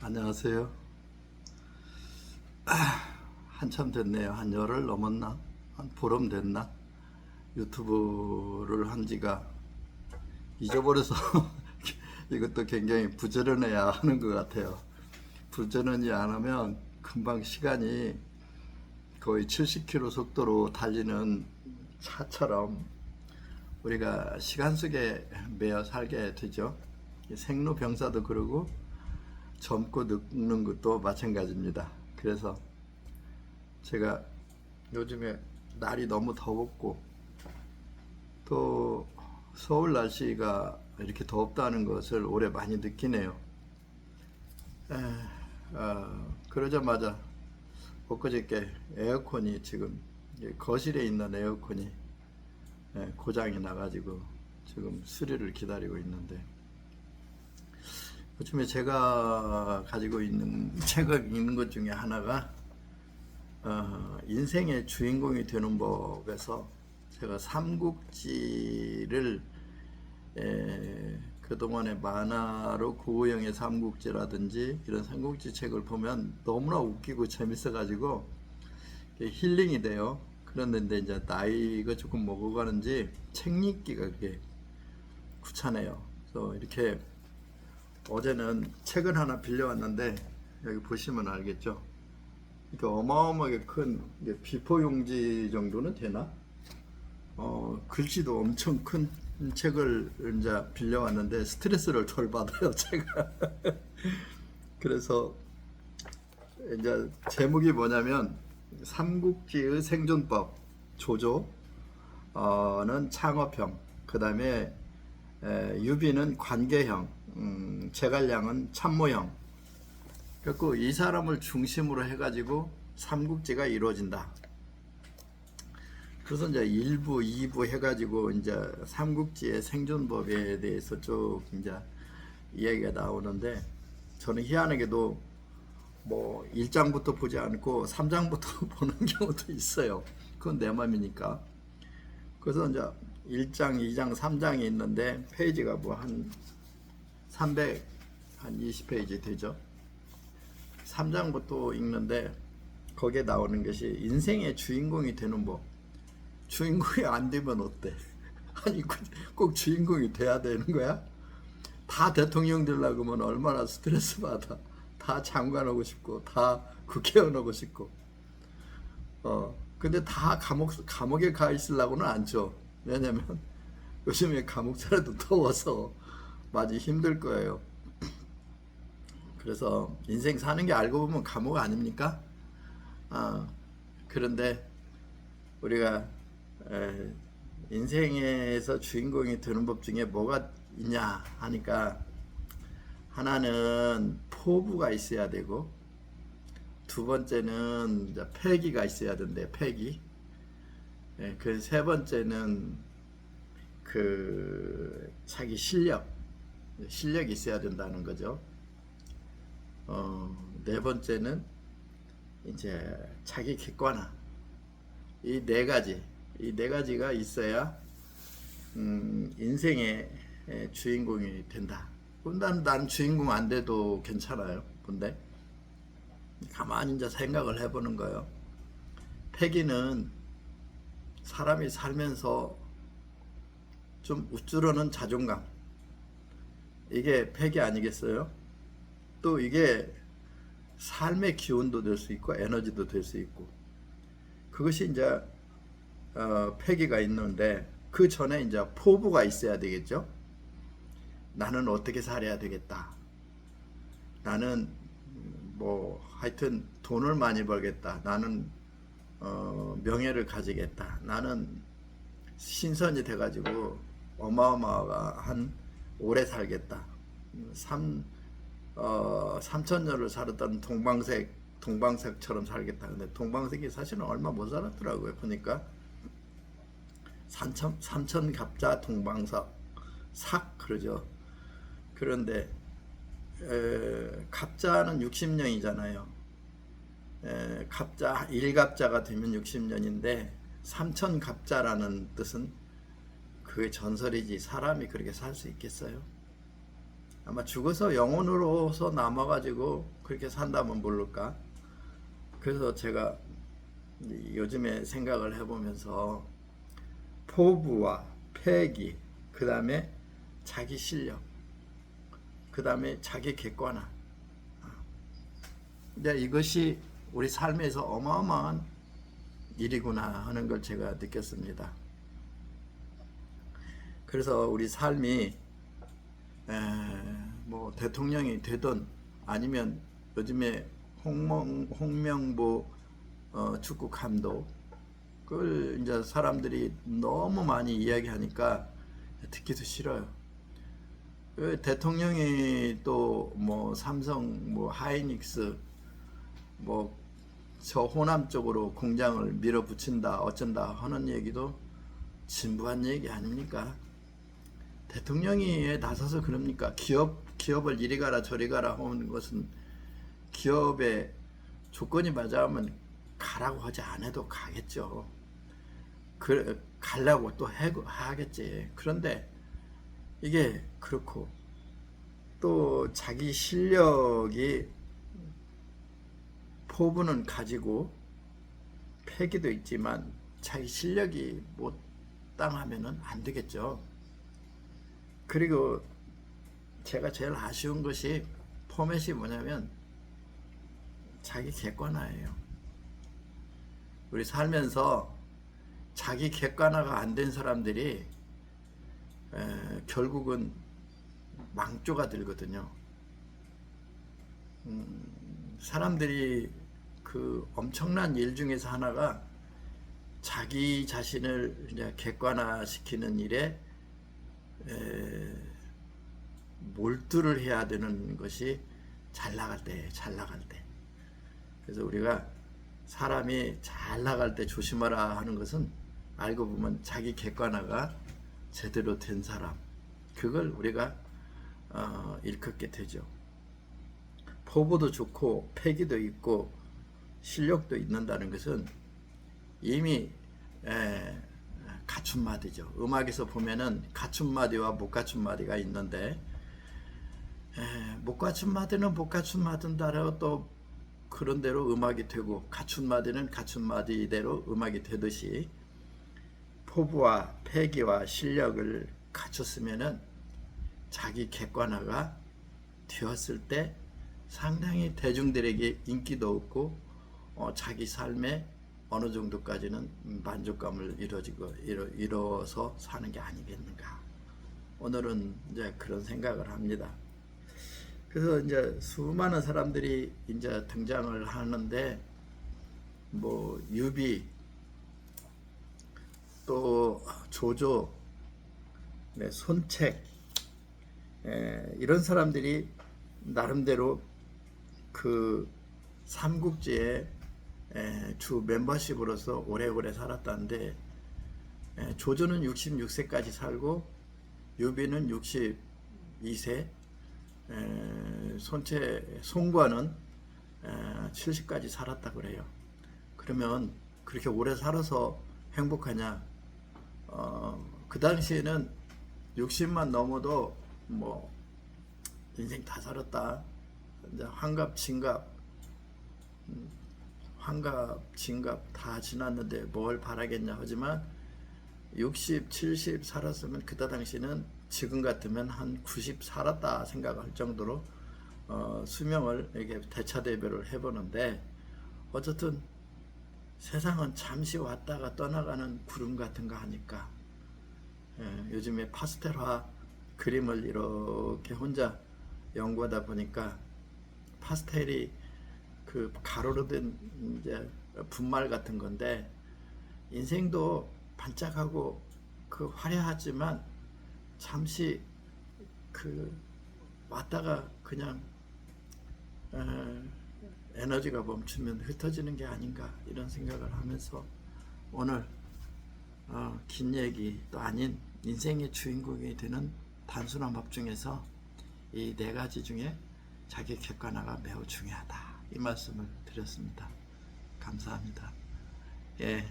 안녕하세요. 한참 됐네요. 한 열흘 넘었나? 한 보름 됐나? 유튜브를 한 지가 잊어버려서 이것도 굉장히 부지런해야 하는 것 같아요. 부지런히 안 하면 금방 시간이 거의 70km 속도로 달리는 차처럼 우리가 시간 속에 매여 살게 되죠. 생로병사도 그러고 젊고 늙는 것도 마찬가지입니다. 그래서 제가 요즘에 날이 너무 더웠고 또 서울 날씨가 이렇게 덥다는 것을 올해 많이 느끼네요. 그러자마자 엊그저께 에어컨이 지금 거실에 있는 에어컨이 고장이 나가지고 지금 수리를 기다리고 있는데, 요즘에 제가 가지고 있는 책을 읽는 것 중에 하나가 인생의 주인공이 되는 법에서 제가 삼국지를 그동안의 만화로 고우영의 삼국지라든지 이런 삼국지 책을 보면 너무나 웃기고 재밌어가지고 힐링이 돼요. 그런데 이제 나이가 조금 먹어가는지 책 읽기가 그게 귀찮아요. 그래서 이렇게 어제는 책을 하나 빌려왔는데, 여기 보시면 알겠죠? 이렇게 어마어마하게 큰 비포 용지 정도는 되나? 글씨도 엄청 큰 책을 이제 빌려왔는데 스트레스를 덜 받아요, 제가. 그래서 이제 제목이 뭐냐면 삼국지의 생존법, 조조는 창업형, 그 다음에 유비는 관계형, 제갈량은 참모형. 그래서 이 사람을 중심으로 해가지고 삼국지가 이루어진다. 그래서 이제 1부, 2부 해가지고 이제 삼국지의 생존법에 대해서 쭉 이제 이야기가 나오는데, 저는 희한하게도 뭐 1장부터 보지 않고 3장부터 보는 경우도 있어요. 그건 내 맘이니까. 그래서 이제 1장, 2장, 3장이 있는데 페이지가 뭐 한 320페이지 되죠. 3장부터 읽는데 거기에 나오는 것이 인생의 주인공이 되는 법. 주인공이 안 되면 어때? 아니 꼭 주인공이 돼야 되는 거야? 다 대통령 되려고 하면 얼마나 스트레스 받아. 다 장관하고 싶고 다 국회의원 하고 싶고. 근데 다 감옥에 가 있으려고는 않죠. 왜냐면 요즘에 감옥 살아도 더워서 많이 힘들 거예요. 그래서 인생 사는 게 알고 보면 감옥 아닙니까? 그런데 우리가 인생에서 주인공이 되는 법 중에 뭐가 있냐 하니까, 하나는 포부가 있어야 되고, 두 번째는 이제 패기가 있어야 된대. 패기. 그 세 번째는 그 자기 실력이 있어야 된다는 거죠. 네 번째는 이제 자기 객관화. 이 네 가지가 있어야 인생의 주인공이 된다. 난 주인공 안 돼도 괜찮아요. 근데 가만히 이제 생각을 해보는 거예요. 패기는 사람이 살면서 좀 우쭐하는 자존감, 이게 패기 아니겠어요? 또 이게 삶의 기운도 될 수 있고 에너지도 될 수 있고, 그것이 이제 패기가 있는데, 그 전에 이제 포부가 있어야 되겠죠. 나는 어떻게 살아야 되겠다. 나는 뭐 하여튼 돈을 많이 벌겠다. 나는 명예를 가지겠다. 나는 신선이 돼가지고 어마어마한 오래 살겠다. 3천년을 살았던 동방색처럼 살겠다. 근데 동방색이 사실은 얼마 못 살았더라고요. 보니까 삼천갑자 동방석 삭 그러죠. 그런데 갑자는 60년이잖아요. 갑자 1갑자가 되면 60년인데 3천갑자라는 뜻은 그게 전설이지, 사람이 그렇게 살 수 있겠어요? 아마 죽어서 영혼으로서 남아가지고 그렇게 산다면 모를까. 그래서 제가 요즘에 생각을 해보면서 포부와 패기, 그 다음에 자기 실력, 그 다음에 자기 객관화, 이제 이것이 우리 삶에서 어마어마한 일이구나 하는 걸 제가 느꼈습니다. 그래서 우리 삶이 뭐 대통령이 되든 아니면 요즘에 홍명보 축구 감독, 그걸 이제 사람들이 너무 많이 이야기하니까 듣기도 싫어요. 그 대통령이 또 뭐 삼성, 뭐 하이닉스, 뭐 저 호남 쪽으로 공장을 밀어붙인다 어쩐다 하는 얘기도 진부한 얘기 아닙니까? 대통령이 나서서 그럽니까? 기업을 이리 가라 저리 가라 하는 것은 기업의 조건이 맞아오면 가라고 하지 않아도 가겠죠. 가려고 또 하겠지. 그런데 이게 그렇고 또 자기 실력이 포부는 가지고 패기도 있지만 자기 실력이 못 당하면은 안 되겠죠. 그리고 제가 제일 아쉬운 것이 포맷이 뭐냐면 자기 객관화예요. 우리 살면서 자기 객관화가 안 된 사람들이 결국은 망조가 들거든요. 사람들이 그 엄청난 일 중에서 하나가 자기 자신을 이제 객관화시키는 일에 몰두를 해야 되는 것이 잘 나갈 때. 그래서 우리가 사람이 잘 나갈 때 조심하라 하는 것은 알고 보면 자기 객관화가 제대로 된 사람, 그걸 우리가 일컫게 되죠. 포부도 좋고 패기도 있고 실력도 있는다는 것은 이미 갖춘 마디죠. 음악에서 보면은 갖춘 마디와 못 갖춘 마디가 있는데 못 갖춘 마디는 못 갖춘 마디대로 또 그런 대로 음악이 되고 갖춘 마디는 갖춘 마디대로 음악이 되듯이 포부와 패기와 실력을 갖췄으면은 자기 객관화가 되었을 때 상당히 대중들에게 인기도 없고 자기 삶에 어느 정도까지는 만족감을 이뤄서 사는 게 아니겠는가. 오늘은 이제 그런 생각을 합니다. 그래서 이제 수많은 사람들이 이제 등장을 하는데 뭐 유비, 또 조조, 손책, 이런 사람들이 나름대로 그 삼국지에 주 멤버십으로서 오래오래 살았다는데 조조는 66세까지 살고 유비는 62세, 송과는 70까지 살았다 그래요. 그러면 그렇게 오래 살아서 행복하냐? 그 당시에는 60만 넘어도 뭐 인생 다 살았다. 이제 환갑, 진갑 다 지났는데 뭘 바라겠냐 하지만 60, 70 살았으면 그때 당시는 지금 같으면 한 90 살았다 생각할 정도로 수명을 이렇게 대차대별을 해보는데 어쨌든 세상은 잠시 왔다가 떠나가는 구름 같은 거 하니까 요즘에 파스텔화 그림을 이렇게 혼자 연구하다 보니까 파스텔이 그 가루로 된 이제 분말 같은 건데 인생도 반짝하고 그 화려하지만 잠시 그 왔다가 그냥 에너지가 멈추면 흩어지는 게 아닌가 이런 생각을 하면서 오늘 긴 얘기 또 아닌 인생의 주인공이 되는 단순한 법 중에서 이 네 가지 중에 자기 객관화가 매우 중요하다 이 말씀을 드렸습니다. 감사합니다. 예.